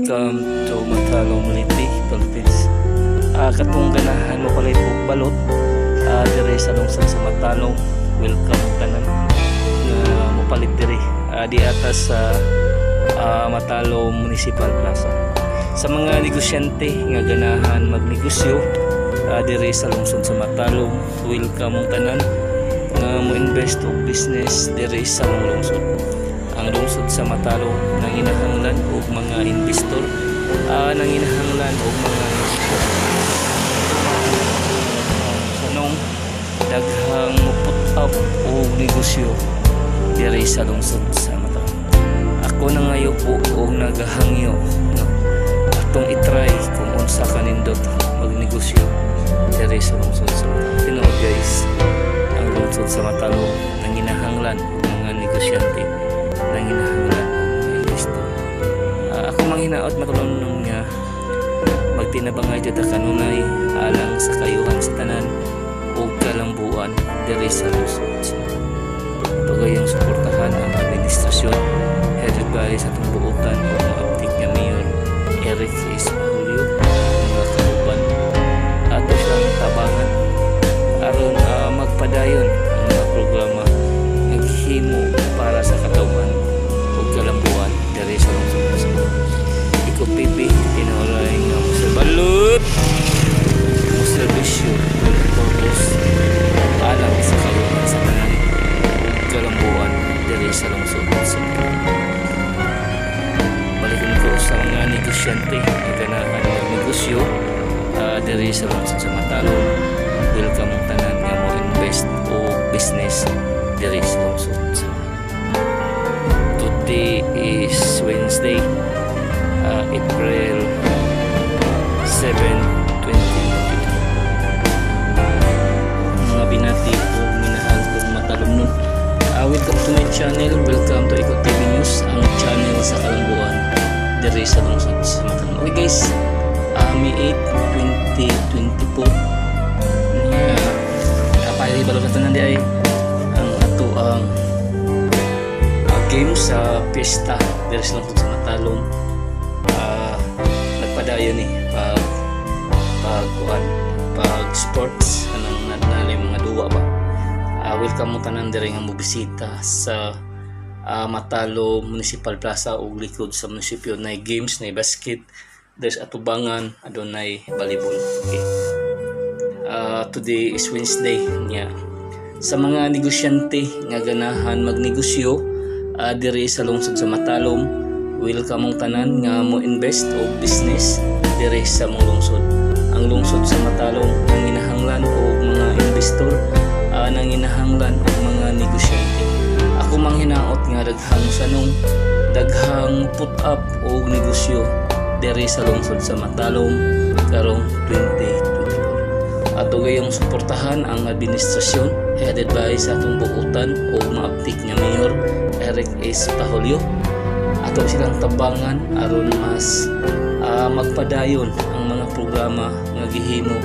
Welcome to Matalong Muliti, Philippines. Katong ganahan mo pala itong balot dire sa lungsod sa Matalong. Welcome tanan nga mo palit dire di atas sa Matalong Municipal Plaza. Sa mga negosyante nga ganahan magnegosyo dire sa lungsod sa Matalong, welcome tanan nga mo invest og business dire sa lungsod. Ang lungsod sa Matalong nanginahanglan og mga investor, nanginahanglan og mga sanong daghang put up og negosyo diri sa lungsod sa Matalong. Ako na ngayo po og nagahangyo atong itry kung unsa kanindot magnegosyo diri sa lungsod sa Matalong. Tinuod guys, ang lungsod sa Matalong nanginahanglan og mga negosyante, nanginahanglan mga investor. Ako manghinaot matulong nga magtinabangay jud kanunay alang sa kayuhan sa tanan ug kalambuan diri sa lungsod. Tugayang suportahan ang administrasyon headed by sa atong buotan o mga aptik nga Mayor Eric S. Julio, mga kauban ato siyang tabangan aron magpadayon ang mga programa naghimo para sa katawhan ug kalambuan diri sa lungsod. Iko pipi tinoray nga sa balot mo serbisyo ug purpose alang sa katawhan sa tanan ug kalambuan diri sa lungsod. Balikan ko sa mga negosyante nga ganahan magnegosyo diri sa lungsod sa Matalong. Welcome ang tanan nga mo invest o business diri sa lungsod. Today is Wednesday, April 7, 2015. Mga binati o minahal kong Matalong nun. Welcome to my channel. Welcome to Iko TV News, ang channel sa kalambuan diri sa lungsod sa Matalong. Okay guys, May 8, 2024 kapay balot na di ay ang ato ang game sa pista diri sa lungsod sa Matalong. Nagpadayon pag sports anang nadnali mga duwa ba. Welcome mo tanan diri nga mobisita sa Matalong Municipal Plaza ug likod sa munisipyo. Na games, na basket, there's atubangan, adunay volleyball. Okay. Today is Wednesday niya. Sa mga negosyante nga ganahan magnegosyo diri sa lungsod sa Matalong, welcome mong tanan nga mo invest o business diri sa mong lungsod. Ang lungsod sa Matalong nanginahanglan og mga investor, nanginahanglan og mga negosyante. Ako manghinaot nga daghang put up og negosyo diri sa lungsod sa Matalong karong 2024. Ato gayong suportahan ang administrasyon headed by sa atong buutan o maaptik nga Mayor Eric S. Julio. Ato silang tabangan aron mas magpadayon ang mga programa nga gihimo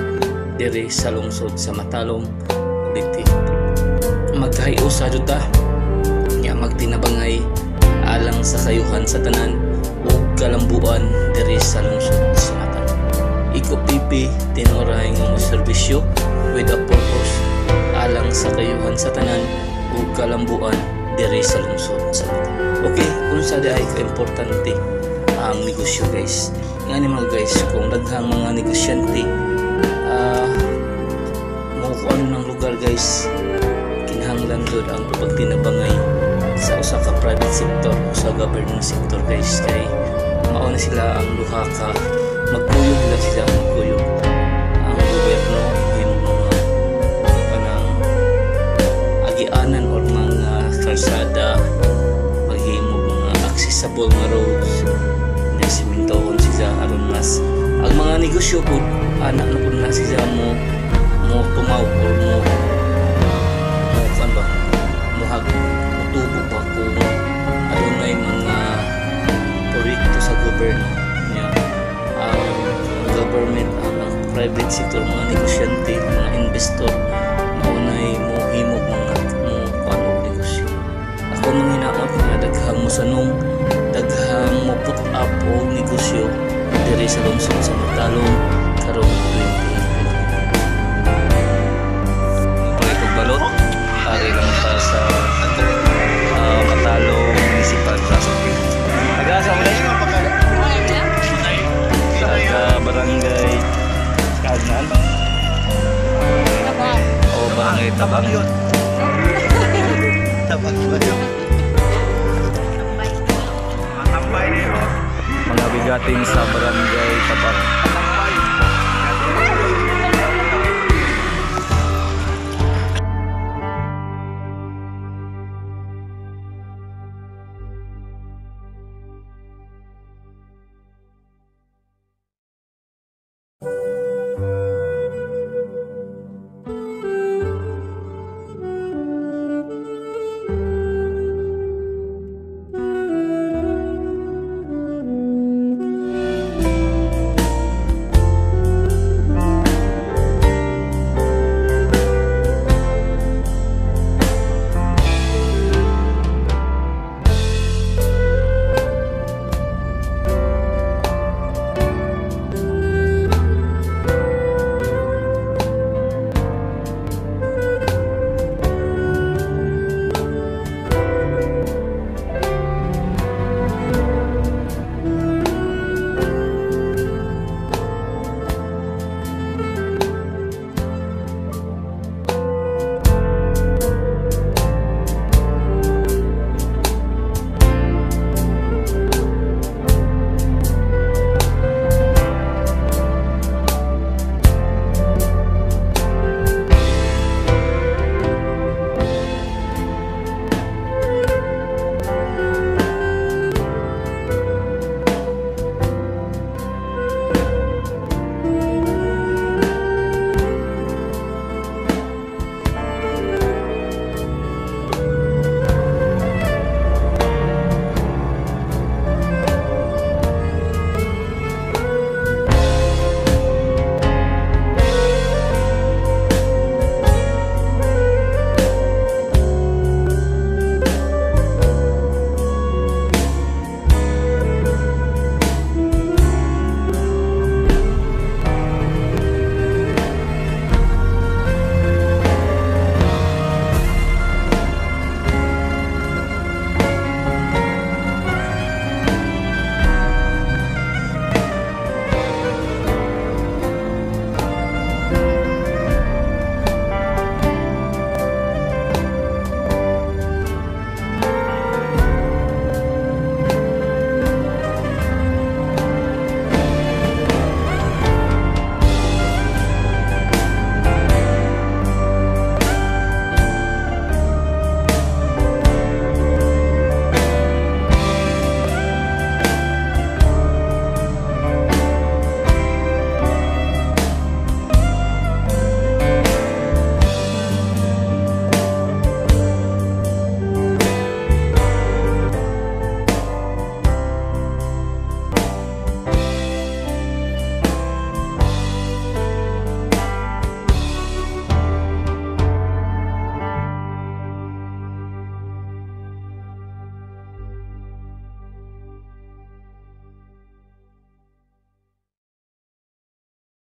diri sa lungsod sa Matalong. Magkahiyo sa juta nga magtinabangay alang sa kayuhan sa tanan ug kalambuan diri sa lungsod sa Matalong. Iko pipi tinoray nga mo serbisyo with a purpose alang sa kayuhan sa tanan ug kalambuan diri sa lungsod sa Matalong. Okay, kung sa di ay ka-importante ang negosyo guys. Nga ni mga guys, kung daghang mga negosyante makukuha ng lugar guys, kinahanglan doon ang pagtinabangay sa usa ka private sector o sa government sector guys. Kay mauna sila ang luha ka magkuyog lang sila magkuyog ang gobyerno yung mga kanang agianan o mga kalsada, maghimo mga accessible nga roads na simintohon sila aron mas ang mga negosyo po anak na po na sila mo tumaw o mo kan ba mutubo ba kung adunay mga proyekto sa gobyerno niya. Government ang private sector, mga negosyante, mga investor maunay mo himog mga negosyo. Ako manghinaot nga daghang mosanong daghang muput up og negosyo diri sa lungsod sa Matalong karong 2018. Pagbalot ari lang para sa Matalong Municipal Traffic. Taga-asa mo dahil? Taga-barangay Kaagnan? O barangay Tabang? Tabang ba yun? Mga bigating sa barangay Tabang.